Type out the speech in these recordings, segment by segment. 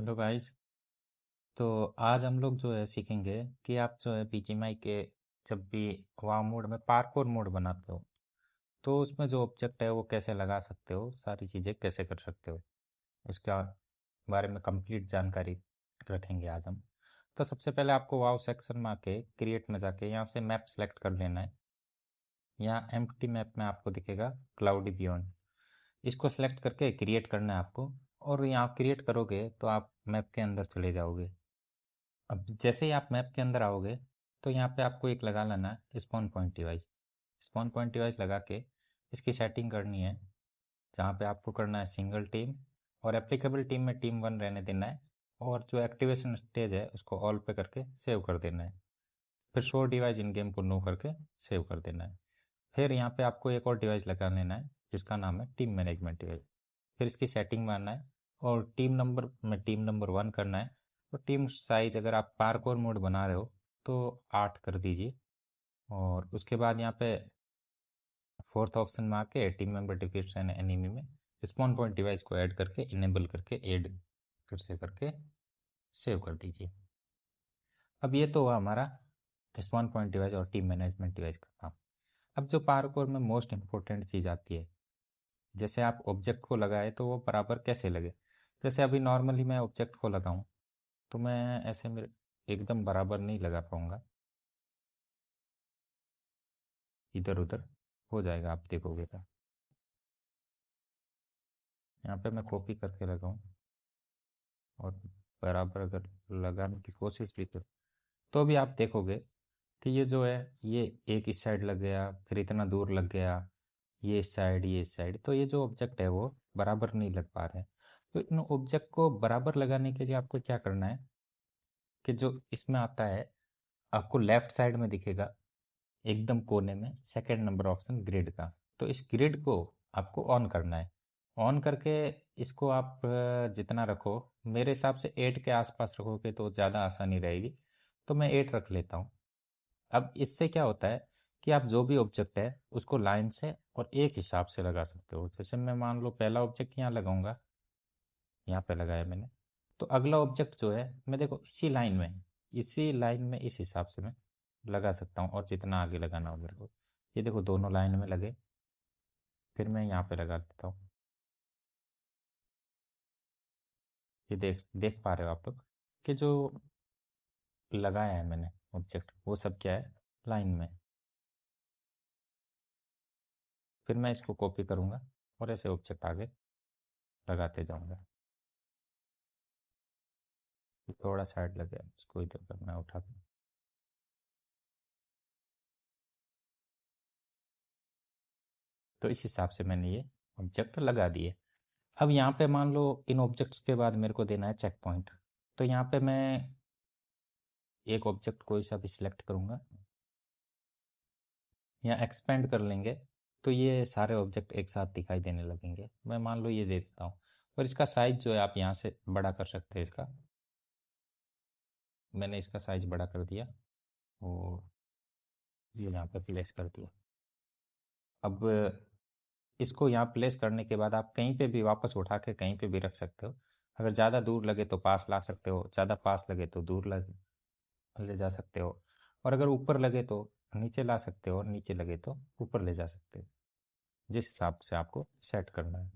Hello guys. तो आज हम लोग जो है सीखेंगे कि आप जो है बीजीएमआई के जब भी वाव मोड में पार्कोर मोड बनाते हो तो उसमें जो ऑब्जेक्ट है वो कैसे लगा सकते हो, सारी चीज़ें कैसे कर सकते हो, उसका बारे में कंप्लीट जानकारी रखेंगे आज हम। तो सबसे पहले आपको वाव सेक्शन में आके क्रिएट में जाके यहाँ से मैप सेलेक्ट कर लेना है। यहाँ एम्प्टी मैप में आपको दिखेगा क्लाउडी बियॉन्ड, इसको सेलेक्ट करके क्रिएट करना है आपको। और यहाँ क्रिएट करोगे तो आप मैप के अंदर चले जाओगे। अब जैसे ही आप मैप के अंदर आओगे तो यहाँ पे आपको एक लगा लेना है spawn point device. Spawn point device लगा के इसकी सेटिंग करनी है, जहाँ पे आपको करना है सिंगल टीम, और एप्लीकेबल टीम में टीम 1 रहने देना है। और जो एक्टिवेशन स्टेज है उसको ऑल पे करके सेव कर देना है। फिर शो डिवाइस इन गेम को नो करके सेव कर देना है। फिर यहाँ पे आपको एक और डिवाइस लगा लेना है जिसका नाम है टीम मैनेजमेंट डिवाइस। फिर इसकी सेटिंग मारना है और टीम नंबर में टीम नंबर 1 करना है। और टीम साइज अगर आप पार्कोर मोड बना रहे हो तो 8 कर दीजिए। और उसके बाद यहाँ पे फोर्थ ऑप्शन में आके टीम मेंबर डिफिनेशन एनिमी में स्पॉन पॉइंट डिवाइस को ऐड करके इनेबल करके ऐड फिर से करके सेव कर दीजिए। अब ये तो हुआ हमारा स्पॉन पॉइंट डिवाइस और टीम मैनेजमेंट डिवाइस का काम। अब जो पार्कोर में मोस्ट इंपॉर्टेंट चीज़ आती है, जैसे आप ऑब्जेक्ट को लगाए तो वो बराबर कैसे लगे। जैसे अभी नॉर्मली मैं ऑब्जेक्ट को लगाऊं तो मैं ऐसे मेरे एकदम बराबर नहीं लगा पाऊंगा, इधर उधर हो जाएगा, आप देखोगे तो। यहाँ पे मैं कॉपी करके लगाऊं और बराबर अगर लगाने की कोशिश भी करूँ तो भी आप देखोगे कि ये जो है ये एक इस साइड लग गया, फिर इतना दूर लग गया, ये इस साइड ये इस साइड, तो ये जो ऑब्जेक्ट है वो बराबर नहीं लग पा रहे हैं। तो इन ऑब्जेक्ट को बराबर लगाने के लिए आपको क्या करना है कि जो इसमें आता है आपको लेफ्ट साइड में दिखेगा एकदम कोने में सेकंड नंबर ऑप्शन ग्रिड का। तो इस ग्रिड को आपको ऑन करना है। ऑन करके इसको आप जितना रखो, मेरे हिसाब से 8 के आसपास रखोगे तो ज़्यादा आसानी रहेगी। तो मैं 8 रख लेता हूँ। अब इससे क्या होता है कि आप जो भी ऑब्जेक्ट है उसको लाइन से और एक हिसाब से लगा सकते हो। जैसे मैं मान लो पहला ऑब्जेक्ट यहाँ लगाऊंगा, यहाँ पे लगाया मैंने, तो अगला ऑब्जेक्ट जो है मैं देखो इसी लाइन में इस हिसाब से मैं लगा सकता हूँ, और जितना आगे लगाना हो मेरे को। ये देखो दोनों लाइन में लगे। फिर मैं यहाँ पे लगा लेता हूँ। ये देख देख पा रहे हो आप लोग कि जो लगाया है मैंने ऑब्जेक्ट वो सब क्या है, लाइन में। फिर मैं इसको कॉपी करूँगा और ऐसे ऑब्जेक्ट आगे लगाते जाऊँगा। थोड़ा साइड लग गया, इसको इधर करना है, उठा के। तो इस हिसाब से मैंने ये ऑब्जेक्ट लगा दिए। अब यहाँ पे मान लो इन ऑब्जेक्ट्स के बाद मेरे को देना है चेक पॉइंट। तो यहाँ पे मैं एक ऑब्जेक्ट कोई सा भी सिलेक्ट करूँगा, यहाँ एक्सपेंड कर लेंगे तो ये सारे ऑब्जेक्ट एक साथ दिखाई देने लगेंगे। मैं मान लो ये दे देता हूँ। और इसका साइज जो है आप यहाँ से बड़ा कर सकते हैं इसका। मैंने इसका साइज बड़ा कर दिया और ये यहाँ पे प्लेस कर दिया। अब इसको यहाँ प्लेस करने के बाद आप कहीं पे भी वापस उठा के कहीं पे भी रख सकते हो। अगर ज़्यादा दूर लगे तो पास ला सकते हो, ज़्यादा पास लगे तो दूर ले जा सकते हो। और अगर ऊपर लगे तो नीचे ला सकते हो, और नीचे लगे तो ऊपर ले जा सकते हो, जिस हिसाब से आपको सेट करना है।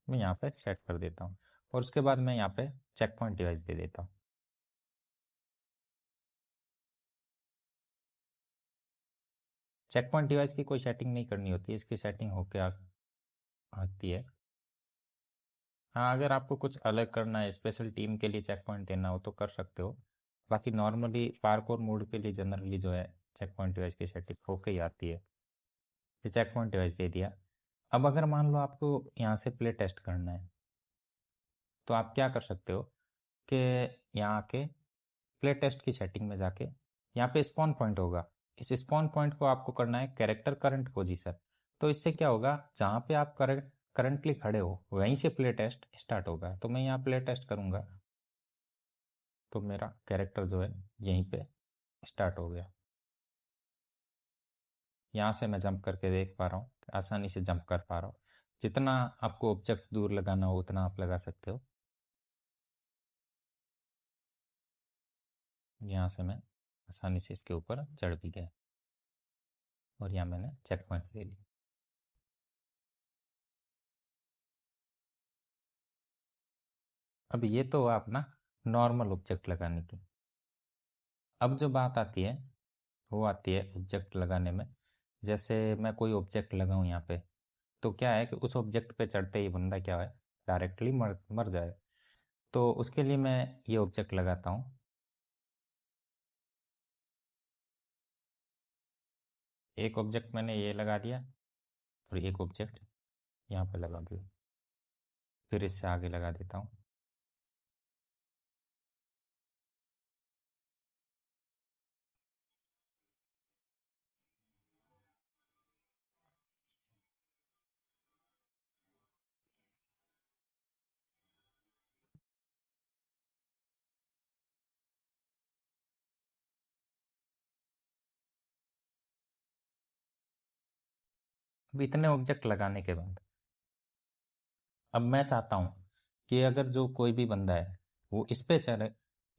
मैं यहाँ पे सेट कर देता हूँ और उसके बाद मैं यहाँ पे चेक पॉइंट डिवाइस दे देता हूँ। चेक पॉइंट डिवाइस की कोई सेटिंग नहीं करनी होती है, इसकी सेटिंग होके आती है। हाँ, अगर आपको कुछ अलग करना है, स्पेशल टीम के लिए चेक पॉइंट देना हो तो कर सकते हो। बाकी नॉर्मली पार्कोर मोड के लिए जनरली जो है चेक पॉइंट डिवाइस की सेटिंग होके ही आती है। ये चेक पॉइंट डिवाइस दे दिया। अब अगर मान लो आपको यहाँ से प्ले टेस्ट करना है तो आप क्या कर सकते हो कि यहाँ आके प्ले टेस्ट की सेटिंग में जाके यहाँ पे स्पॉन पॉइंट होगा। इस स्पॉन पॉइंट को आपको करना है कैरेक्टर करंट पोजीशन। तो इससे क्या होगा, जहाँ पे आप करंटली खड़े हो वहीं से प्ले टेस्ट स्टार्ट होगा। तो मैं यहाँ प्ले टेस्ट करूँगा तो मेरा कैरेक्टर जो है यहीं पे स्टार्ट हो गया। यहाँ से मैं जंप करके देख पा रहा हूँ, आसानी से जंप कर पा रहा हूँ। जितना आपको ऑब्जेक्ट दूर लगाना हो उतना आप लगा सकते हो। यहाँ से मैं आसानी से इसके ऊपर चढ़ भी गया और यहाँ मैंने चेक पॉइंट ले लिया। अब ये तो हुआ अपना नॉर्मल ऑब्जेक्ट लगाने की। अब जो बात आती है वो आती है ऑब्जेक्ट लगाने में। जैसे मैं कोई ऑब्जेक्ट लगाऊं यहाँ पे, तो क्या है कि उस ऑब्जेक्ट पे चढ़ते ही बंदा क्या है, डायरेक्टली मर मर जाए। तो उसके लिए मैं ये ऑब्जेक्ट लगाता हूँ। एक ऑब्जेक्ट मैंने ये लगा दिया और एक ऑब्जेक्ट यहाँ पे लगा दिया, फिर इससे आगे लगा देता हूँ। अब इतने ऑब्जेक्ट लगाने के बाद अब मैं चाहता हूँ कि अगर जो कोई भी बंदा है वो इस पे चढ़े,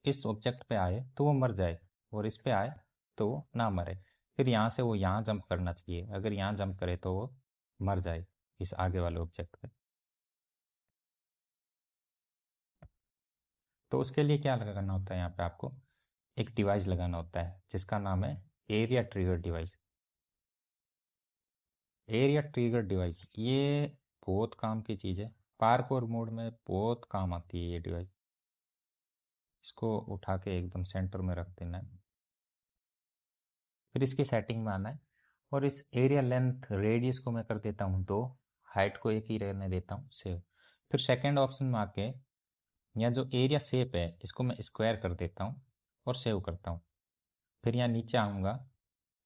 इस ऑब्जेक्ट पे आए तो वो मर जाए, और इस पे आए तो वो ना मरे। फिर यहाँ से वो यहाँ जंप करना चाहिए, अगर यहाँ जंप करे तो वो मर जाए इस आगे वाले ऑब्जेक्ट पे। तो उसके लिए क्या लगाना होता है, यहाँ पे आपको एक डिवाइस लगाना होता है जिसका नाम है area trigger device. Area trigger device ये बहुत काम की चीज़ है, पार्कोर मोड में बहुत काम आती है ये डिवाइस। इसको उठा के एकदम सेंटर में रख देना है। फिर इसकी सेटिंग में आना है और इस एरिया लेंथ रेडियस को मैं कर देता हूँ 2, हाइट को एक ही रहने देता हूँ, सेव। फिर सेकेंड ऑप्शन में आके यहाँ जो एरिया शेप है इसको मैं स्क्वायर कर देता हूँ और सेव करता हूँ। फिर यहाँ नीचे आऊँगा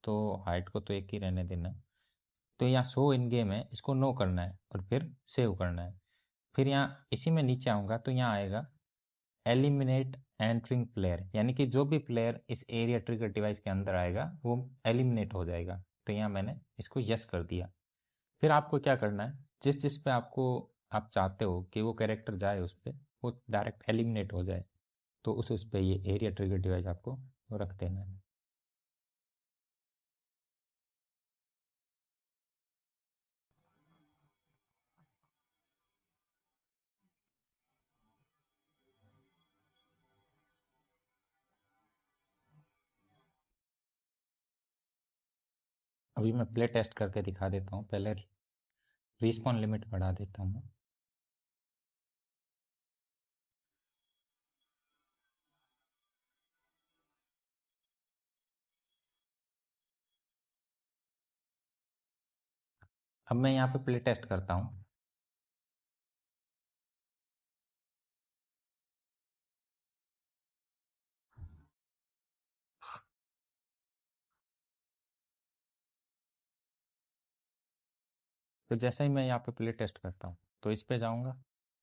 तो हाइट को तो एक ही रहने देना है, तो यहाँ शो इन गेम है इसको नो करना है और फिर सेव करना है। फिर यहाँ इसी में नीचे आऊँगा तो यहाँ आएगा एलिमिनेट एंटरिंग प्लेयर, यानी कि जो भी प्लेयर इस एरिया ट्रिगर डिवाइस के अंदर आएगा वो एलिमिनेट हो जाएगा। तो यहाँ मैंने इसको यस कर दिया। फिर आपको क्या करना है, जिस जिस पे आपको आप चाहते हो कि वो कैरेक्टर जाए उस पर, वो डायरेक्ट एलिमिनेट हो जाए, तो उस पर ये एरिया ट्रिगर डिवाइस आपको रख देना है। अभी मैं प्ले टेस्ट करके दिखा देता हूँ, पहले रिस्पॉन लिमिट बढ़ा देता हूँ। अब मैं यहाँ पे प्ले टेस्ट करता हूँ। तो जैसे ही मैं यहाँ पे प्ले टेस्ट करता हूँ तो इस पे जाऊँगा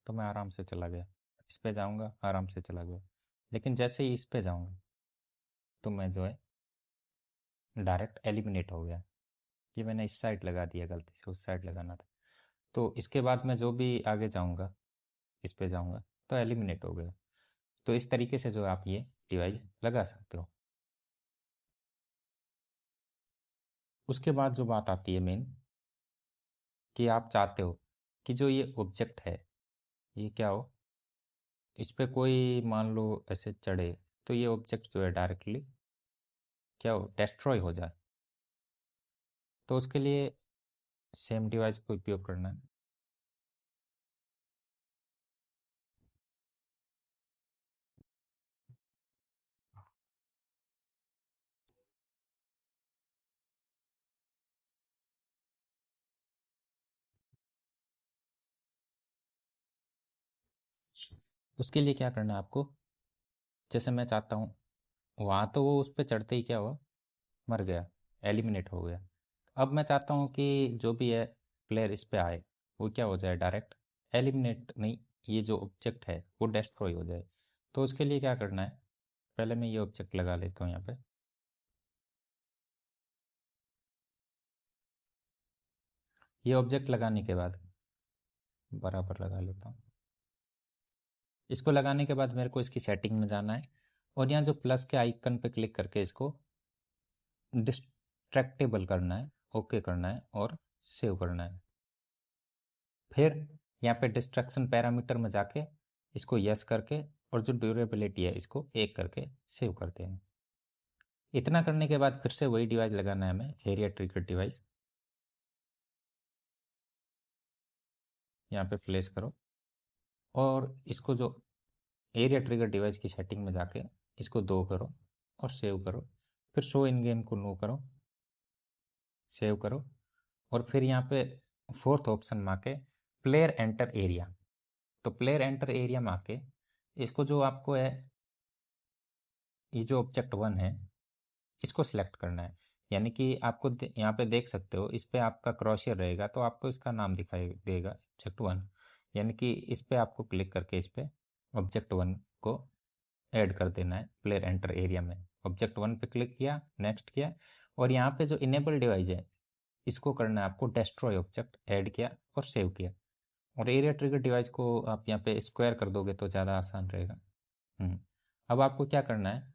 तो मैं आराम से चला गया, इस पे जाऊँगा आराम से चला गया। लेकिन जैसे ही इस पे जाऊँगा तो मैं जो है डायरेक्ट एलिमिनेट हो गया। ये मैंने इस साइड लगा दिया, गलती से उस साइड लगाना था। तो इसके बाद मैं जो भी आगे जाऊँगा, इस पे जाऊँगा तो एलिमिनेट हो गया। तो इस तरीके से जो आप ये डिवाइस लगा सकते हो। उसके बाद जो बात आती है मेन, कि आप चाहते हो कि जो ये ऑब्जेक्ट है ये क्या हो, इस पे कोई मान लो ऐसे चढ़े तो ये ऑब्जेक्ट जो है डायरेक्टली क्या हो, डिस्ट्रॉय हो जाए। तो उसके लिए सेम डिवाइस का उपयोग करना है। उसके लिए क्या करना है आपको, जैसे मैं चाहता हूँ वहाँ तो वो उस पर चढ़ते ही क्या हुआ, मर गया, एलिमिनेट हो गया। अब मैं चाहता हूँ कि जो भी है प्लेयर इस पे आए वो क्या हो जाए, डायरेक्ट एलिमिनेट नहीं, ये जो ऑब्जेक्ट है वो डिस्ट्रॉय हो जाए। तो उसके लिए क्या करना है, पहले मैं ये ऑब्जेक्ट लगा लेता हूँ यहाँ पे। ये ऑब्जेक्ट लगाने के बाद बराबर लगा लेता हूँ। इसको लगाने के बाद मेरे को इसकी सेटिंग में जाना है और यहाँ जो प्लस के आइकन पे क्लिक करके इसको डिस्ट्रैक्टेबल करना है, ओके करना है और सेव करना है। फिर यहाँ पे डिस्ट्रैक्शन पैरामीटर में जाके इसको यस करके और जो ड्यूरेबिलिटी है इसको 1 करके सेव करते हैं। इतना करने के बाद फिर से वही डिवाइस लगाना है हमें, एरिया ट्रिगर डिवाइस। यहाँ पे प्लेस करो और इसको जो एरिया ट्रिगर डिवाइस की सेटिंग में जाके इसको 2 करो और सेव करो। फिर शो इन गेम को नो करो, सेव करो और फिर यहाँ पे फोर्थ ऑप्शन में आके प्लेयर एंटर एरिया। तो प्लेयर एंटर एरिया में आके इसको जो आपको है, ये जो ऑब्जेक्ट 1 है इसको सिलेक्ट करना है। यानी कि आपको यहाँ पे देख सकते हो, इस पे आपका क्रॉसर रहेगा तो आपको इसका नाम दिखाई देगा ऑब्जेक्ट 1। यानी कि इस पे आपको क्लिक करके इस पे ऑब्जेक्ट 1 को ऐड कर देना है प्लेयर एंटर एरिया में। ऑब्जेक्ट 1 पे क्लिक किया, नेक्स्ट किया और यहाँ पे जो इनेबल डिवाइस है इसको करना है आपको डेस्ट्रॉय ऑब्जेक्ट, ऐड किया और सेव किया। और एरिया ट्रिगर डिवाइस को आप यहाँ पे स्क्वायर कर दोगे तो ज़्यादा आसान रहेगा। अब आपको क्या करना है,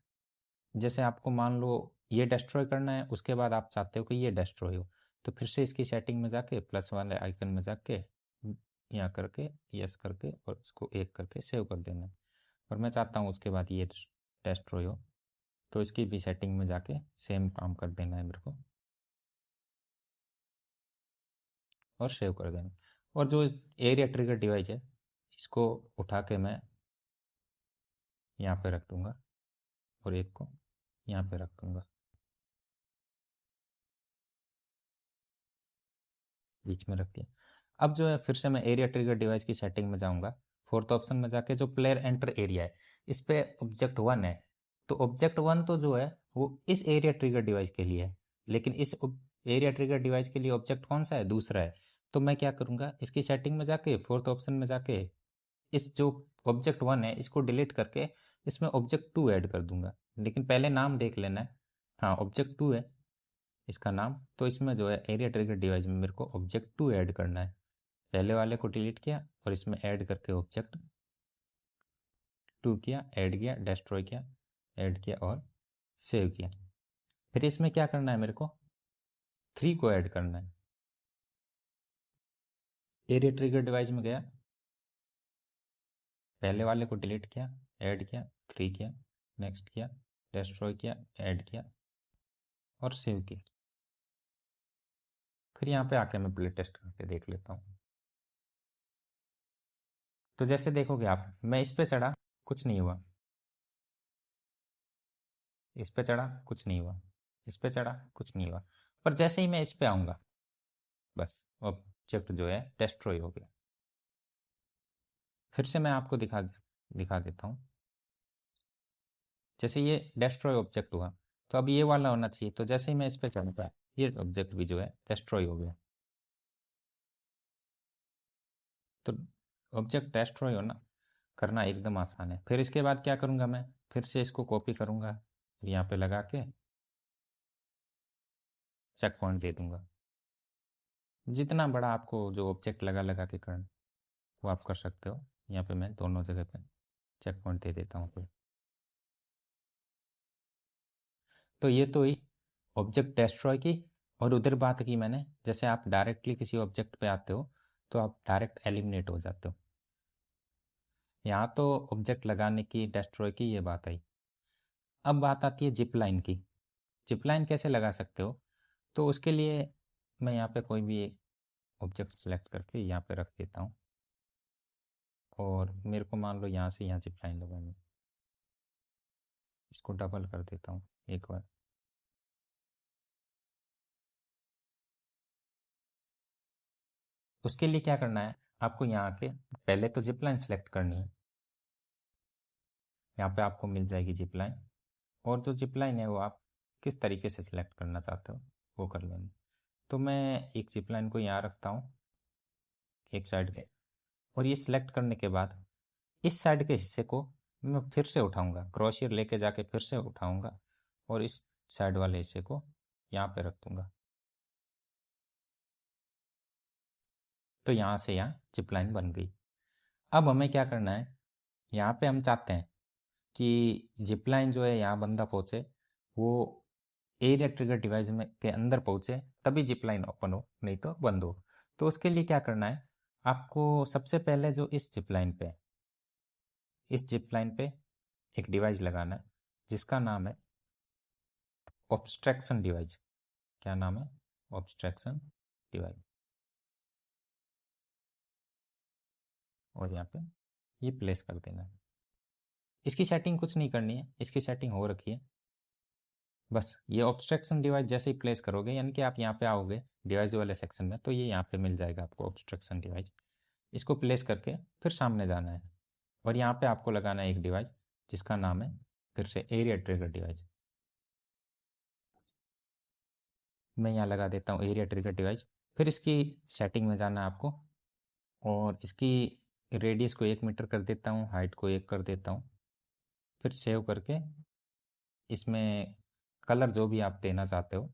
जैसे आपको मान लो ये डिस्ट्रॉय करना है, उसके बाद आप चाहते हो कि ये डिस्ट्रॉय हो, तो फिर से इसकी सेटिंग में जाके प्लस वाले आइकन में जाके यहाँ करके यस करके और इसको 1 करके सेव कर देना है। और मैं चाहता हूँ उसके बाद ये डिस्ट्रॉय हो, तो इसकी भी सेटिंग में जाके सेम काम कर देना है मेरे को और सेव कर देना। और जो एरिया ट्रिगर डिवाइस है इसको उठा के मैं यहाँ पे रख दूँगा और एक को यहाँ पे रख दूँगा, बीच में रख दिया। अब जो है फिर से मैं एरिया ट्रिगर डिवाइस की सेटिंग में जाऊँगा, फोर्थ ऑप्शन में जाके जो प्लेयर एंटर एरिया है इस पे ऑब्जेक्ट 1 है। तो ऑब्जेक्ट 1 तो जो है वो इस एरिया ट्रिगर डिवाइस के लिए है, लेकिन इस एरिया ट्रिगर डिवाइस के लिए ऑब्जेक्ट कौन सा है, दूसरा है। तो मैं क्या करूँगा, इसकी सेटिंग में जाके फोर्थ ऑप्शन में जाके इस जो ऑब्जेक्ट 1 है इसको डिलीट करके इसमें ऑब्जेक्ट 2 ऐड कर दूंगा। लेकिन पहले नाम देख लेना है, हाँ ऑब्जेक्ट 2 है इसका नाम। तो इसमें जो है एरिया ट्रिगर डिवाइस में मेरे को ऑब्जेक्ट 2 ऐड करना है। पहले वाले को डिलीट किया और इसमें ऐड करके ऑब्जेक्ट 2 किया, ऐड किया, डिस्ट्रॉय किया, ऐड किया और सेव किया। फिर इसमें क्या करना है, मेरे को 3 को ऐड करना है। एरिया ट्रिगर डिवाइस में गया, पहले वाले को डिलीट किया, ऐड किया, 3 किया, नेक्स्ट किया, डिस्ट्रॉय किया, ऐड किया और सेव किया। फिर यहाँ पे आके मैं प्ले टेस्ट करके देख लेता हूँ। तो जैसे देखोगे आप, मैं इस पे चढ़ा, कुछ नहीं हुआ। इस पे चढ़ा, कुछ नहीं हुआ। इस पे चढ़ा, कुछ नहीं हुआ। पर जैसे ही मैं इस पे आऊँगा, बस ऑब्जेक्ट जो है डिस्ट्रॉय हो गया। फिर से मैं आपको दिखा देता हूँ। जैसे ये डिस्ट्रॉय ऑब्जेक्ट हुआ तो अब ये वाला होना चाहिए। तो जैसे ही मैं इस पे चढ़ूँगा ये ऑब्जेक्ट भी जो है डिस्ट्रॉय हो गया। तो ऑब्जेक्ट डिस्ट्रॉय होना करना एकदम आसान है। फिर इसके बाद क्या करूँगा, मैं फिर से इसको कॉपी करूँगा, यहाँ पे लगा के चेक पॉइंट दे दूँगा। जितना बड़ा आपको जो ऑब्जेक्ट लगा लगा के करना वो आप कर सकते हो। यहाँ पे मैं दोनों जगह पे चेक पॉइंट दे देता हूँ फिर। तो ये तो ही ऑब्जेक्ट डिस्ट्रॉय की। और उधर बात की मैंने, जैसे आप डायरेक्टली किसी ऑब्जेक्ट पे आते हो तो आप डायरेक्ट एलिमिनेट हो जाते हो। यहाँ तो ऑब्जेक्ट लगाने की, डिस्ट्रॉय की ये बात आई। अब बात आती है जिप लाइन की। जिप लाइन कैसे लगा सकते हो, तो उसके लिए मैं यहाँ पे कोई भी ऑब्जेक्ट सेलेक्ट करके यहाँ पे रख देता हूँ और मेरे को मान लो यहाँ से यहाँ जिप लाइन लगानी। इसको डबल कर देता हूँ एक बार। उसके लिए क्या करना है, आपको यहाँ आके पहले तो जिप लाइन सेलेक्ट करनी है। यहाँ पे आपको मिल जाएगी जिप लाइन। और जो जिप लाइन है वो आप किस तरीके से सिलेक्ट करना चाहते हो वो कर लेना। तो मैं एक जिप लाइन को यहाँ रखता हूँ एक साइड पे, और ये सिलेक्ट करने के बाद इस साइड के हिस्से को मैं फिर से उठाऊंगा, क्रोशियर लेके जाके फिर से उठाऊंगा और इस साइड वाले हिस्से को यहाँ पे रख दूंगा। तो यहाँ से यहाँ जिप लाइन बन गई। अब हमें क्या करना है, यहाँ पे हम चाहते हैं कि जिप लाइन जो है यहाँ बंदा पहुँचे, वो एरिया ट्रिगर डिवाइस में के अंदर पहुँचे, तभी जिप लाइन ओपन हो, नहीं तो बंद हो। तो उसके लिए क्या करना है, आपको सबसे पहले जो इस जिप लाइन पे एक डिवाइस लगाना है जिसका नाम है ऑब्स्ट्रैक्शन डिवाइस। क्या नाम है? ऑब्स्ट्रैक्शन डिवाइस। और यहाँ पे ये प्लेस कर देना है। इसकी सेटिंग कुछ नहीं करनी है, इसकी सेटिंग हो रखी है। बस ये ऑब्स्ट्रैक्शन डिवाइस जैसे ही प्लेस करोगे, यानी कि आप यहाँ पे आओगे डिवाइस वाले सेक्शन में, तो ये यहाँ पे मिल जाएगा आपको ऑब्स्ट्रैक्शन डिवाइस। इसको प्लेस करके फिर सामने जाना है और यहाँ पे आपको लगाना है एक डिवाइस जिसका नाम है फिर से एरिया ट्रिगर डिवाइस। मैं यहाँ लगा देता हूँ एरिया ट्रिगर डिवाइस। फिर इसकी सेटिंग में जाना है आपको और इसकी रेडियस को 1 मीटर कर देता हूँ, हाइट को 1 कर देता हूँ। फिर सेव करके इसमें कलर जो भी आप देना चाहते हो,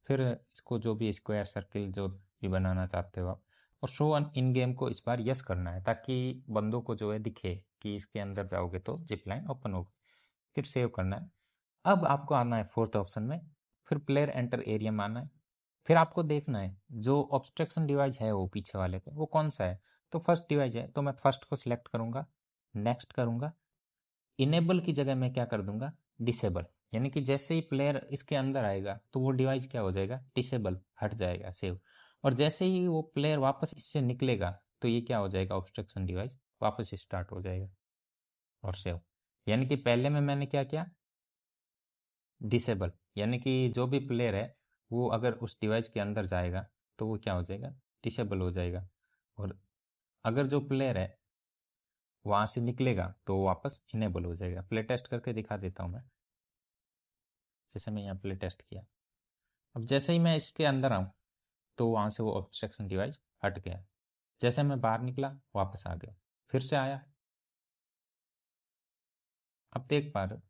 फिर इसको जो भी स्क्वायर सर्किल जो भी बनाना चाहते हो आप, और शो ऑन इन गेम को इस बार यस करना है ताकि बंदों को जो है दिखे कि इसके अंदर जाओगे तो जिप लाइन ओपन होगी। फिर सेव करना है। अब आपको आना है फोर्थ ऑप्शन में, फिर प्लेयर एंटर एरिया में आना है। फिर आपको देखना है जो ऑब्स्ट्रक्शन डिवाइस है वो पीछे वाले पे वो कौन सा है। तो फर्स्ट डिवाइस है तो मैं फर्स्ट को सिलेक्ट करूंगा, नेक्स्ट करूंगा। इनेबल की जगह मैं क्या कर दूंगा, डिसेबल। यानी कि जैसे ही प्लेयर इसके अंदर आएगा तो वो डिवाइस क्या हो जाएगा, डिसेबल, हट जाएगा, सेव। और जैसे ही वो प्लेयर वापस इससे निकलेगा तो ये क्या हो जाएगा, ऑब्स्ट्रक्शन डिवाइस वापस स्टार्ट हो जाएगा और सेव। यानी कि पहले में मैंने क्या किया, डिसेबल, यानी कि जो भी प्लेयर है वो अगर उस डिवाइस के अंदर जाएगा तो वो क्या हो जाएगा, डिसेबल हो जाएगा। और अगर जो प्लेयर है वहाँ से निकलेगा तो वापस इनेबल हो जाएगा। प्ले टेस्ट करके दिखा देता हूँ मैं। जैसे मैं यहाँ प्ले टेस्ट किया, अब जैसे ही मैं इसके अंदर आऊँ तो वहाँ से वो ऑब्स्ट्रक्शन डिवाइस हट गया। जैसे मैं बाहर निकला वापस आ गया, फिर से आया। अब देख पा रहे हो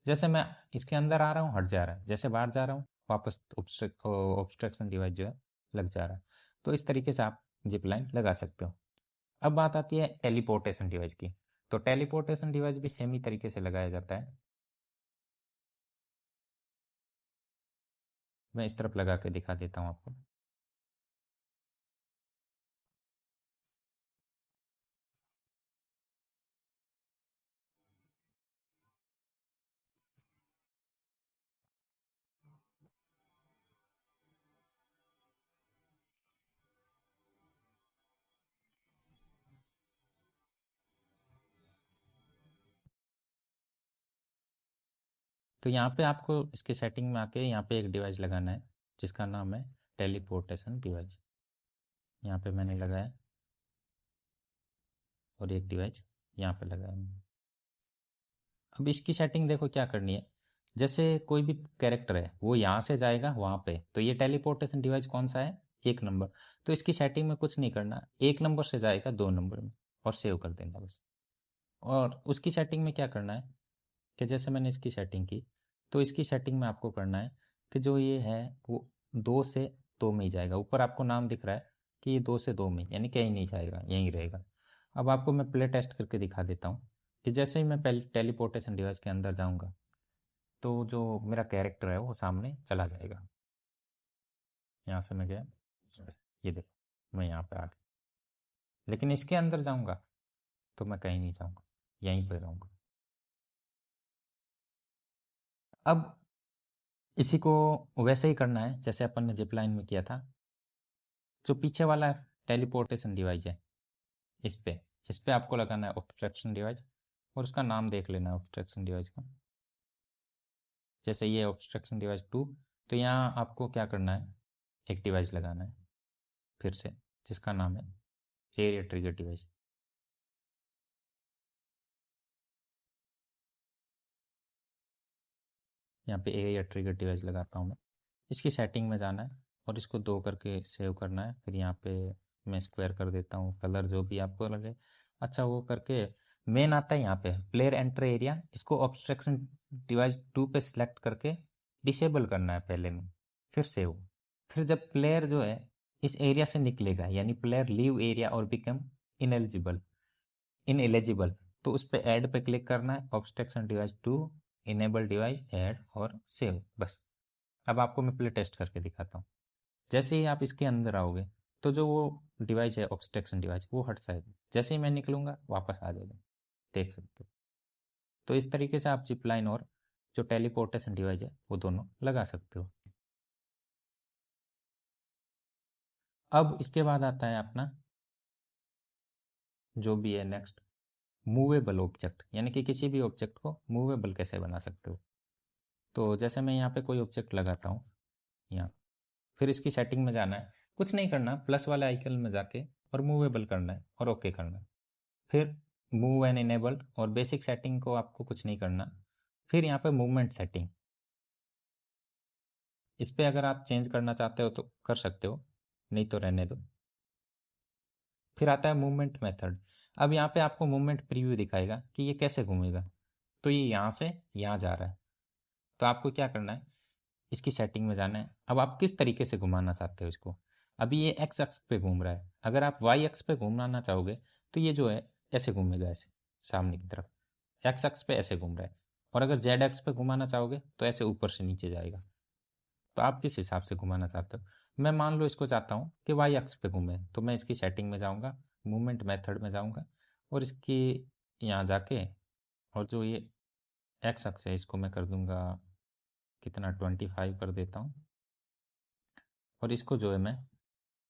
जैसे मैं इसके अंदर आ रहा हूँ हट जा रहा है, जैसे बाहर जा रहा हूँ वापस ऑब्स्ट्रक्शन डिवाइस जो है लग जा रहा है। तो इस तरीके से आप जिप लाइन लगा सकते हो। अब बात आती है टेलीपोर्टेशन डिवाइस की। तो टेलीपोर्टेशन डिवाइस भी सेम ही तरीके से लगाया जाता है। मैं इस तरफ लगा के दिखा देता हूँ आपको। तो यहाँ पे आपको इसके सेटिंग में आके यहाँ पे एक डिवाइस लगाना है जिसका नाम है टेलीपोर्टेशन डिवाइस। यहाँ पे मैंने लगाया और एक डिवाइस यहाँ पे लगाया मैंने। अब इसकी सेटिंग देखो क्या करनी है। जैसे कोई भी कैरेक्टर है वो यहाँ से जाएगा वहाँ पे, तो ये टेलीपोर्टेशन डिवाइस कौन सा है, 1 नंबर। तो इसकी सेटिंग में कुछ नहीं करना, 1 नंबर से जाएगा 2 नंबर में और सेव कर देना बस। और उसकी सेटिंग में क्या करना है कि जैसे मैंने इसकी सेटिंग की, तो इसकी सेटिंग में आपको करना है कि जो ये है वो 2 से 2 में ही जाएगा। ऊपर आपको नाम दिख रहा है कि ये 2 से 2 में, यानी कहीं नहीं जाएगा, यहीं रहेगा। अब आपको मैं प्ले टेस्ट करके दिखा देता हूँ कि जैसे ही मैं पहले टेलीपोर्टेशन डिवाइस के अंदर जाऊँगा तो जो मेरा कैरेक्टर है वो सामने चला जाएगा। यहाँ से मैं गया, ये देखो मैं यहाँ पे आ गया। लेकिन इसके अंदर जाऊँगा तो मैं कहीं नहीं जाऊँगा, यहीं पर रहूँगा। अब इसी को वैसे ही करना है जैसे अपन ने जिप लाइन में किया था। जो पीछे वाला टेलीपोर्टेशन डिवाइस है इस पे आपको लगाना है ऑब्स्ट्रक्शन डिवाइस और उसका नाम देख लेना है ऑब्स्ट्रक्शन डिवाइस का। जैसे ये ऑब्स्ट्रक्शन डिवाइस 2, तो यहाँ आपको क्या करना है, एक डिवाइस लगाना है फिर से जिसका नाम है एरिया ट्रिगर डिवाइस। यहाँ पे एरिया ट्रिगर डिवाइस लगाता हूँ मैं। इसकी सेटिंग में जाना है और इसको 2 करके सेव करना है। फिर यहाँ पे मैं स्क्वायर कर देता हूँ, कलर जो भी आपको लगे अच्छा वो करके। मेन आता है यहाँ पे प्लेयर एंटर एरिया, इसको ऑब्स्ट्रक्शन डिवाइस 2 पे सिलेक्ट करके डिसेबल करना है पहले में, फिर सेव। फिर जब प्लेयर जो है इस एरिया से निकलेगा, यानी प्लेयर लीव एरिया और बिकम इनएलिजिबल इनएलिजिबल, तो उस पर ऐड पे क्लिक करना है, obstruction device to enable device add और सेव, बस। अब आपको मैं प्ले टेस्ट करके दिखाता हूँ। जैसे ही आप इसके अंदर आओगे तो जो वो डिवाइस है ऑब्स्ट्रक्शन डिवाइस वो हट जाएगी, जैसे ही मैं निकलूंगा वापस आ जाएगा, देख सकते हो। तो इस तरीके से आप जिप लाइन और जो टेलीपोर्टेशन डिवाइस है वो दोनों लगा सकते हो। अब इसके बाद आता है अपना जो भी है नेक्स्ट, मूवेबल ऑब्जेक्ट, यानी कि किसी भी ऑब्जेक्ट को मूवेबल कैसे बना सकते हो। तो जैसे मैं यहाँ पे कोई ऑब्जेक्ट लगाता हूँ यहाँ, फिर इसकी सेटिंग में जाना है, कुछ नहीं करना, प्लस वाले आइकन में जाके और मूवेबल करना है और ओके करना है। फिर मूव एंड इनेबल और बेसिक सेटिंग को आपको कुछ नहीं करना। फिर यहाँ पे मूवमेंट सेटिंग, इस पर अगर आप चेंज करना चाहते हो तो कर सकते हो, नहीं तो रहने दो। फिर आता है मूवमेंट मेथड। अब यहाँ पे आपको मूवमेंट प्रीव्यू दिखाएगा कि ये कैसे घूमेगा। तो ये यहाँ से यहाँ जा रहा है, तो आपको क्या करना है, इसकी सेटिंग में जाना है। अब आप किस तरीके से घुमाना चाहते हो इसको। अभी ये एक्स अक्ष पे घूम रहा है, अगर आप वाई अक्ष पे घुमाना चाहोगे तो ये जो है ऐसे घूमेगा, ऐसे सामने की तरफ। एक्स अक्ष पे ऐसे घूम रहा है, और अगर जेड अक्ष पे घुमाना चाहोगे तो ऐसे ऊपर से नीचे जाएगा। तो आप किस हिसाब से घुमाना चाहते हो। मैं मान लो इसको चाहता हूँ कि वाई अक्ष पे घूमे, तो मैं इसकी सेटिंग में जाऊँगा, मूवमेंट मेथड में जाऊँगा, और इसकी यहाँ जाके और जो ये एक्स अक्ष है इसको मैं कर दूँगा कितना, 25 कर देता हूँ, और इसको जो है मैं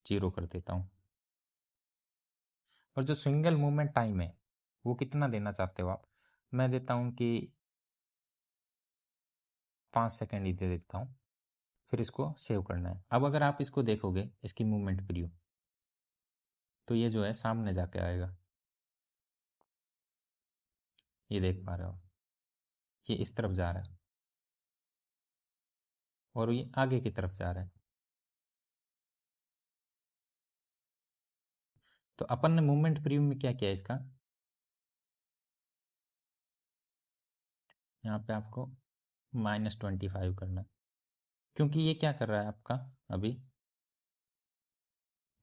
0 कर देता हूँ। और जो सिंगल मूवमेंट टाइम है वो कितना देना चाहते हो आप, मैं देता हूँ कि 5 सेकेंड ही दे देता हूँ। फिर इसको सेव करना है। अब अगर आप इसको देखोगे इसकी मूवमेंट प्रीव्यू, तो ये जो है सामने जाके आएगा, ये देख पा रहे हो, ये इस तरफ जा रहा है और ये आगे की तरफ जा रहा है। तो अपन ने मूवमेंट प्रीव्यू में क्या किया इसका, यहाँ पे आपको -25 करना है, क्योंकि ये क्या कर रहा है आपका, अभी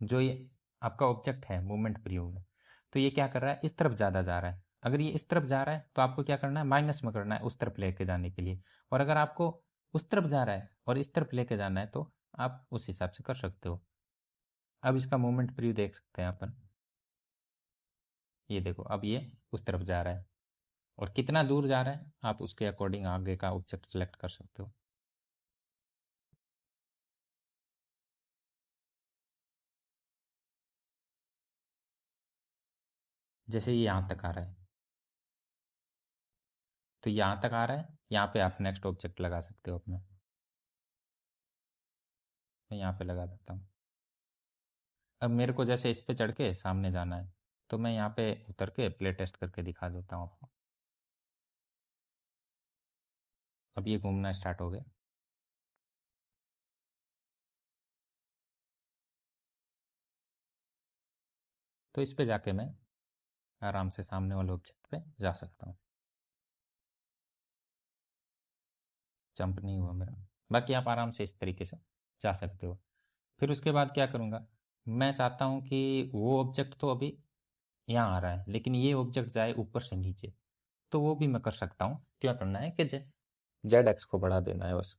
जो ये आपका ऑब्जेक्ट है मूवमेंट प्रीव्यू में, तो ये क्या कर रहा है, इस तरफ ज़्यादा जा रहा है। अगर ये इस तरफ जा रहा है तो आपको क्या करना है, माइनस में करना है उस तरफ लेके जाने के लिए। और अगर आपको उस तरफ जा रहा है और इस तरफ लेके जाना है तो आप उस हिसाब से कर सकते हो। अब इसका मूवमेंट प्रीव्यू देख सकते हैं अपन, ये देखो अब ये उस तरफ जा रहा है, और कितना दूर जा रहा है आप उसके अकॉर्डिंग आगे का ऑब्जेक्ट सेलेक्ट कर सकते हो। जैसे ये यहाँ तक आ रहा है, तो यहाँ तक आ रहा है, यहाँ पे आप नेक्स्ट ऑब्जेक्ट लगा सकते हो अपना। मैं यहाँ पे लगा देता हूँ। अब मेरे को जैसे इस पे चढ़ के सामने जाना है, तो मैं यहाँ पे उतर के प्ले टेस्ट करके दिखा देता हूँ आपको। अब ये घूमना स्टार्ट हो गया। तो इस पे जाके मैं आराम से सामने वाले ऑब्जेक्ट पे जा सकता हूँ। जंप नहीं हुआ मेरा, बाकी आप आराम से इस तरीके से जा सकते हो। फिर उसके बाद क्या करूँगा, मैं चाहता हूँ कि वो ऑब्जेक्ट तो अभी यहाँ आ रहा है, लेकिन ये ऑब्जेक्ट जाए ऊपर से नीचे, तो वो भी मैं कर सकता हूँ। क्या करना है कि जेड एक्स को बढ़ा देना है बस।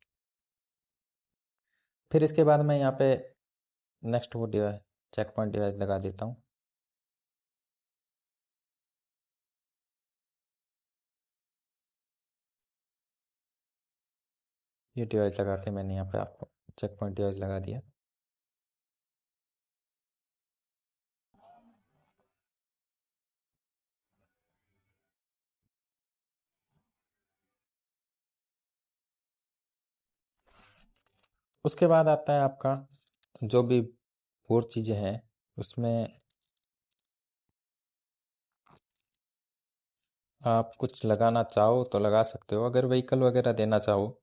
फिर इसके बाद मैं यहाँ पे नेक्स्ट वो डिवाइस, चेक पॉइंट डिवाइस लगा देता हूँ। ये डिवाइस लगा के मैंने यहाँ पे आपको चेक पॉइंट डिवाइस लगा दिया। उसके बाद आता है आपका जो भी और चीज़ें हैं उसमें आप कुछ लगाना चाहो तो लगा सकते हो। अगर व्हीकल वगैरह देना चाहो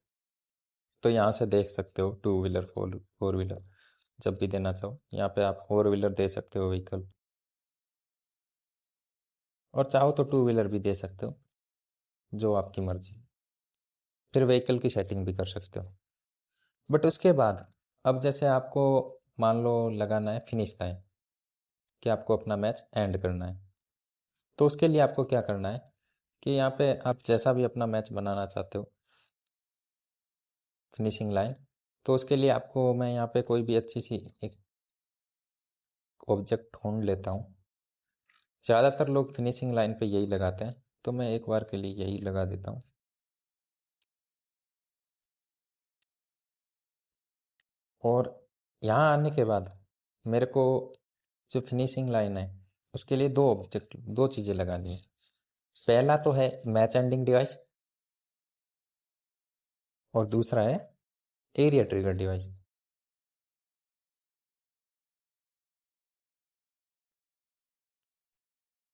तो यहाँ से देख सकते हो, टू व्हीलर फोर व्हीलर जब भी देना चाहो यहाँ पे आप फोर व्हीलर दे सकते हो व्हीकल, और चाहो तो टू व्हीलर भी दे सकते हो, जो आपकी मर्जी। फिर व्हीकल की सेटिंग भी कर सकते हो। बट उसके बाद अब जैसे आपको मान लो लगाना है फिनिश टाइम, कि आपको अपना मैच एंड करना है, तो उसके लिए आपको क्या करना है कि यहाँ पे आप जैसा भी अपना मैच बनाना चाहते हो, फिनिशिंग लाइन, तो उसके लिए आपको मैं यहाँ पे कोई भी अच्छी सी एक ऑब्जेक्ट ढूंढ लेता हूँ। ज़्यादातर लोग फिनिशिंग लाइन पे यही लगाते हैं, तो मैं एक बार के लिए यही लगा देता हूँ। और यहाँ आने के बाद मेरे को जो फिनिशिंग लाइन है उसके लिए दो ऑब्जेक्ट, दो चीज़ें लगानी है। पहला तो है मैच एंडिंग डिवाइस और दूसरा है एरिया ट्रिगर डिवाइस।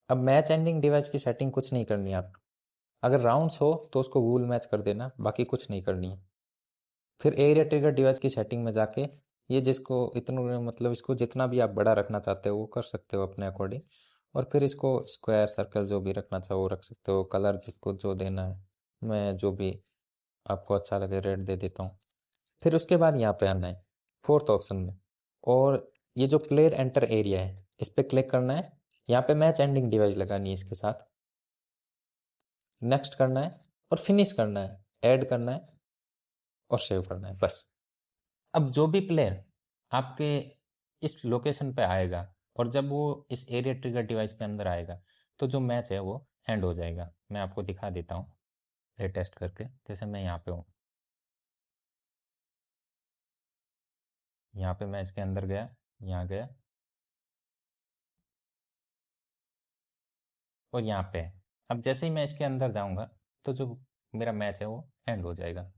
अब मैच एंडिंग डिवाइस की सेटिंग कुछ नहीं करनी है आपको। अगर राउंड्स हो तो उसको वूल मैच कर देना, बाकी कुछ नहीं करनी है। फिर एरिया ट्रिगर डिवाइस की सेटिंग में जाके ये जिसको इतना मतलब इसको जितना भी आप बड़ा रखना चाहते हो वो कर सकते हो अपने अकॉर्डिंग। और फिर इसको स्क्वायर सर्कल जो भी रखना चाहो वो रख सकते हो, कलर जिसको जो देना है, मैं जो भी आपको अच्छा लगे रेड दे देता हूँ। फिर उसके बाद यहाँ पे आना है फोर्थ ऑप्शन में, और ये जो प्लेयर एंटर एरिया है इस पर क्लिक करना है। यहाँ पे मैच एंडिंग डिवाइस लगानी है इसके साथ, नेक्स्ट करना है और फिनिश करना है, ऐड करना है और सेव करना है, बस। अब जो भी प्लेयर आपके इस लोकेशन पे आएगा और जब वो इस एरिया ट्रिगर डिवाइस के अंदर आएगा तो जो मैच है वो एंड हो जाएगा। मैं आपको दिखा देता हूँ टेस्ट करके। जैसे मैं यहाँ पे हूँ, यहाँ पे मैं इसके अंदर गया, यहाँ गया और यहाँ पे है। अब जैसे ही मैं इसके अंदर जाऊँगा तो जो मेरा मैच है वो एंड हो जाएगा।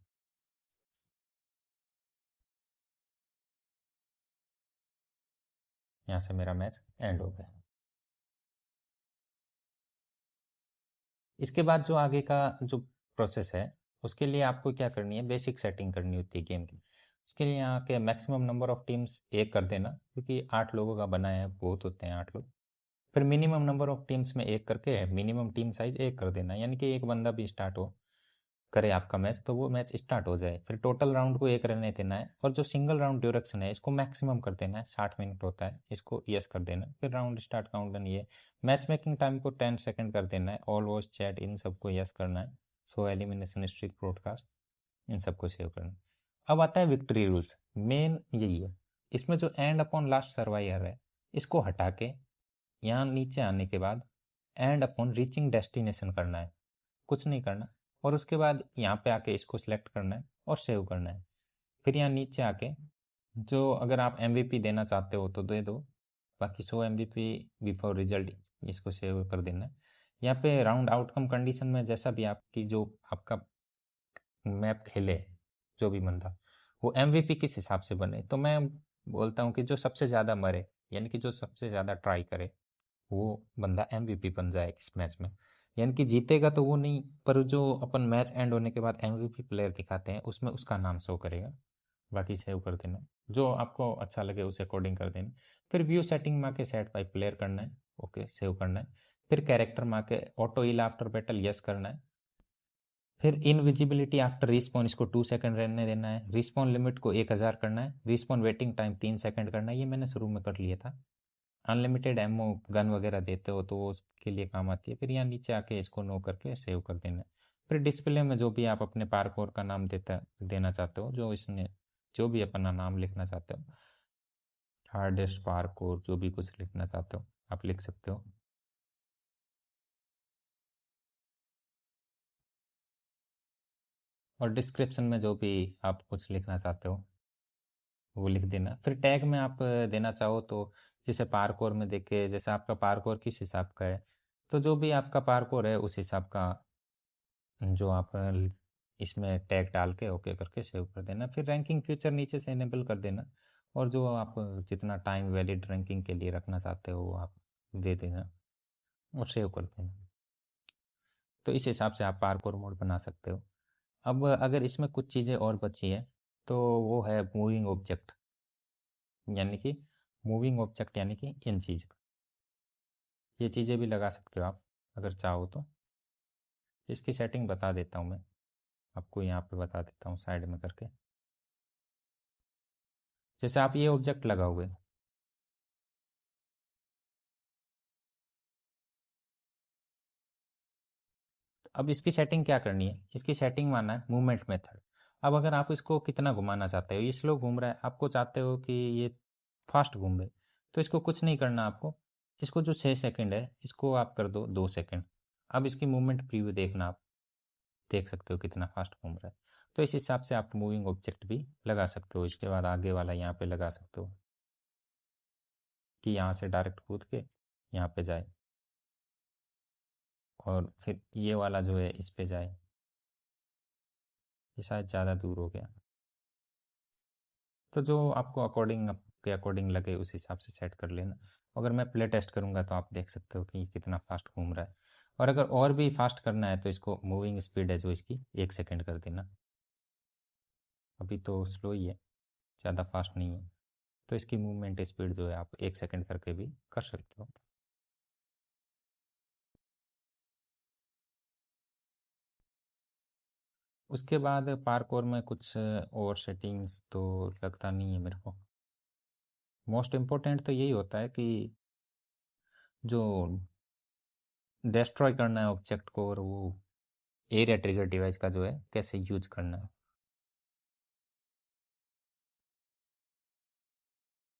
यहाँ से मेरा मैच एंड हो गया। इसके बाद जो आगे का जो प्रोसेस है उसके लिए आपको क्या करनी है, बेसिक सेटिंग करनी होती है गेम की। उसके लिए यहाँ के मैक्सिमम नंबर ऑफ टीम्स एक कर देना, क्योंकि 8 लोगों का बना है, बहुत होते हैं 8 लोग। फिर मिनिमम नंबर ऑफ टीम्स में एक करके मिनिमम टीम साइज एक कर देना, यानी कि एक बंदा भी स्टार्ट हो करे आपका मैच तो वो मैच स्टार्ट हो जाए। फिर टोटल राउंड को एक रहने देना है, और जो सिंगल राउंड ड्यूरेक्शन है इसको मैक्सिमम कर देना है, 60 मिनट होता है, इसको यस कर देना। फिर राउंड स्टार्ट काउंटन ये मैच मेकिंग टाइम को 10 सेकंड कर देना है। ऑल वॉइस चैट इन सबको यस करना है। सो एलिमिनेशन स्ट्रिक ब्रॉडकास्ट इन सबको सेव करना है। अब आता है विक्ट्री रूल्स, मेन यही है। इसमें जो एंड अपॉन लास्ट सर्वाइवर है इसको हटा के यहाँ नीचे आने के बाद एंड अपॉन रीचिंग डेस्टिनेशन करना है, कुछ नहीं करना। और उसके बाद यहाँ पे आके इसको सिलेक्ट करना है और सेव करना है। फिर यहाँ नीचे आके जो अगर आप एमवीपी देना चाहते हो तो दे दो, बाकी शो एमवीपी बिफोर रिजल्ट इसको सेव कर देना है। यहाँ पे राउंड आउटकम कंडीशन में जैसा भी आपकी जो आपका मैप खेले जो भी बंदा, वो एमवीपी किस हिसाब से बने, तो मैं बोलता हूँ कि जो सबसे ज़्यादा मरे, यानी कि जो सबसे ज़्यादा ट्राई करे वो बंदा एमवीपी बन जाए इस मैच में। यानी कि जीतेगा तो वो नहीं, पर जो अपन मैच एंड होने के बाद एमवीपी प्लेयर दिखाते हैं उसमें उसका नाम शो करेगा। बाकी सेव कर देना, जो आपको अच्छा लगे उसे अकॉर्डिंग कर देना। फिर व्यू सेटिंग में आके सेट बाई प्लेयर करना है, ओके सेव करना है। फिर कैरेक्टर में आके auto heal after battle yes करना है। फिर इनविजिबिलिटी आफ्टर रिस्पॉन इसको 2 सेकंड रहने देना है। रिस्पॉन लिमिट को 1000 करना है। रिस्पॉन वेटिंग टाइम 3 सेकंड करना है, ये मैंने शुरू में कर लिया था। अनलिमिटेड एमओ गन वगैरह देते हो तो वो उसके लिए काम आती है। फिर यहाँ नीचे आके इसको नो करके सेव कर देना है। फिर डिस्प्ले में जो भी आप अपने पार्कोर का नाम देना चाहते हो, जो इसने जो भी अपना नाम लिखना चाहते हो, हार्डेस्ट पार्कोर जो भी कुछ लिखना चाहते हो आप लिख सकते हो। और डिस्क्रिप्शन में जो भी आप कुछ लिखना चाहते हो वो लिख देना। फिर टैग में आप देना चाहो तो जैसे पार्कोर में देखे, जैसे आपका पार्कोर किस हिसाब का है तो जो भी आपका पार्कोर है उस हिसाब का जो आप इसमें टैग डाल के ओके करके सेव कर देना। फिर रैंकिंग फीचर नीचे से इनेबल कर देना, और जो आप जितना टाइम वैलिड रैंकिंग के लिए रखना चाहते हो वो आप दे देना और सेव कर देना। तो इस हिसाब से आप पार्कोर मोड बना सकते हो। अब अगर इसमें कुछ चीज़ें और बची है तो वो है मूविंग ऑब्जेक्ट, यानी कि मूविंग ऑब्जेक्ट यानी कि इन चीज़, ये चीज़ें भी लगा सकते हो आप अगर चाहो तो। इसकी सेटिंग बता देता हूँ मैं आपको, यहाँ पे बता देता हूँ साइड में करके। जैसे आप ये ऑब्जेक्ट लगाओगे अब इसकी सेटिंग क्या करनी है, इसकी सेटिंग मानना है मूवमेंट मेथड। अब अगर आप इसको कितना घुमाना चाहते हो, ये स्लो घूम रहा है, आपको चाहते हो कि ये फास्ट घूमे, तो इसको कुछ नहीं करना आपको। इसको जो 6 सेकंड है इसको आप कर दो 2 सेकंड। अब इसकी मूवमेंट प्रीव्यू देखना, आप देख सकते हो कितना फास्ट घूम रहा है। तो इस हिसाब से आप मूविंग ऑब्जेक्ट भी लगा सकते हो। इसके बाद आगे वाला यहाँ पे लगा सकते हो कि यहाँ से डायरेक्ट कूद के यहाँ पे जाए, और फिर ये वाला जो है इस पे जाए। ये शायद ज़्यादा दूर हो गया, तो जो आपको अकॉर्डिंग, आपके अकॉर्डिंग लगे उस हिसाब से सेट कर लेना। अगर मैं प्ले टेस्ट करूँगा तो आप देख सकते हो कि ये कितना फास्ट घूम रहा है। और अगर और भी फास्ट करना है तो इसको मूविंग स्पीड है जो इसकी 1 सेकंड कर देना। अभी तो स्लो ही है, ज़्यादा फास्ट नहीं है, तो इसकी मूवमेंट स्पीड जो है आप 1 सेकंड करके भी कर सकते हो। उसके बाद पार्कोर में कुछ और सेटिंग्स तो लगता नहीं है मेरे को। मोस्ट इम्पोर्टेंट तो यही होता है कि जो डिस्ट्रॉय करना है ऑब्जेक्ट को, और वो एरिया ट्रिगर डिवाइस का जो है कैसे यूज करना है।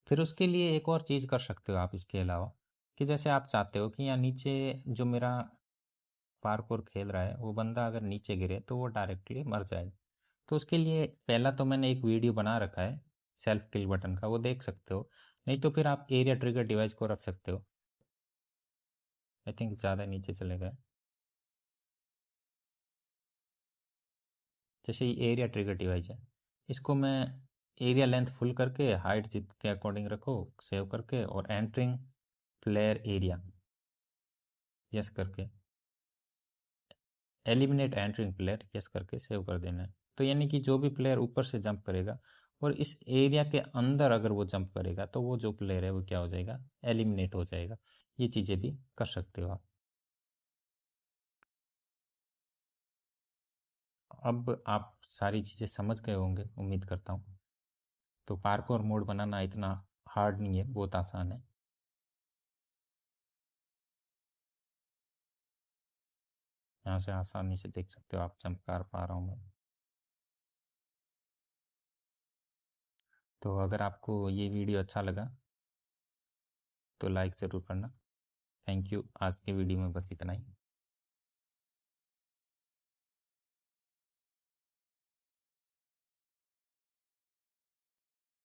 फिर उसके लिए एक और चीज़ कर सकते हो आप इसके अलावा, कि जैसे आप चाहते हो कि यहाँ नीचे जो मेरा पार्कोर खेल रहा है वो बंदा अगर नीचे गिरे तो वो डायरेक्टली मर जाए। तो उसके लिए पहला तो मैंने एक वीडियो बना रखा है सेल्फ किल बटन का, वो देख सकते हो। नहीं तो फिर आप एरिया ट्रिगर डिवाइस को रख सकते हो। आई थिंक ज़्यादा नीचे चले गए। जैसे ये एरिया ट्रिगर डिवाइस है, इसको मैं एरिया लेंथ फुल करके हाइट जित के अकॉर्डिंग रखो, सेव करके, और एंटरिंग प्लेयर एरिया यस करके, एलिमिनेट एंटरिंग प्लेयर यस करके सेव कर देना है। तो यानी कि जो भी प्लेयर ऊपर से जंप करेगा और इस एरिया के अंदर अगर वो जंप करेगा तो वो जो प्लेयर है वो क्या हो जाएगा, एलिमिनेट हो जाएगा। ये चीज़ें भी कर सकते हो आप। अब आप सारी चीज़ें समझ गए होंगे उम्मीद करता हूँ। तो पार्कोर मोड बनाना इतना हार्ड नहीं है, बहुत आसान है। यहाँ से आसानी से देख सकते हो आप, जंप कर पा रहा हूँ मैं। तो अगर आपको ये वीडियो अच्छा लगा तो लाइक ज़रूर करना। Thank you. आज के वीडियो में बस इतना ही।